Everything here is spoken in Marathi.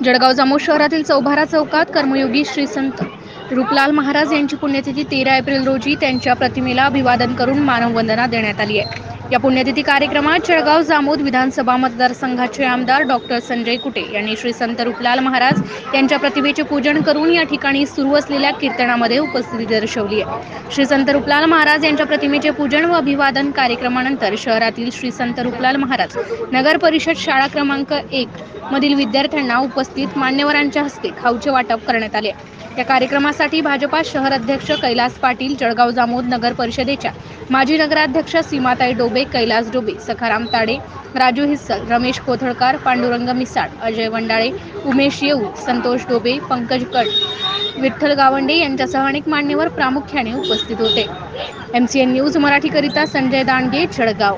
जळगाव जामोद शहरातील चौभारा चौकात कर्मयोगी श्री संत रूपलाल महाराज यांची पुण्यतिथी 13 एप्रिल रोजी त्यांच्या प्रतिमेला अभिवादन करून मानववंदना देण्यात आली आहे। या पुण्यतिथी कार्यक्रमात जळगाव जामोद विधानसभा मतदारसंघाचे आमदार डॉक्टर संजय कुटे यांनी श्री संत रूपलाल महाराज यांच्या प्रतिमेचे पूजन करून या ठिकाणी सुरू असलेल्या कीर्तनामध्ये उपस्थिती दर्शवली आहे। श्री संत रूपलाल महाराज यांच्या प्रतिमेचे पूजन व अभिवादन कार्यक्रमानंतर शहरातील श्री संत रूपलाल महाराज नगर परिषद शाळा क्रमांक 1 मधील विद्यार्थ्यांना उपस्थित मान्यवरांच्या हस्ते खाऊचे वाटप करण्यात आले। या कार्यक्रमासाठी भाजपा शहर अध्यक्ष कैलास पाटील, जळगाव जामोद नगर परिषदेच्या माजी नगराध्यक्ष सीमाताई डोबे, कैलास डोबे, सखाराम ताडे, राजू हिस्सल, रमेश कोथळकार, पांडुरंग मिसाळ, अजय वंडाळे, उमेश येऊ, संतोष डोबे, पंकज कट, विठ्ठल गावंडे यांच्यासह अनेक मान्यवर प्रामुख्याने उपस्थित होते। MCN न्यूज मराठीकरिता संजय दांडगे, जळगाव।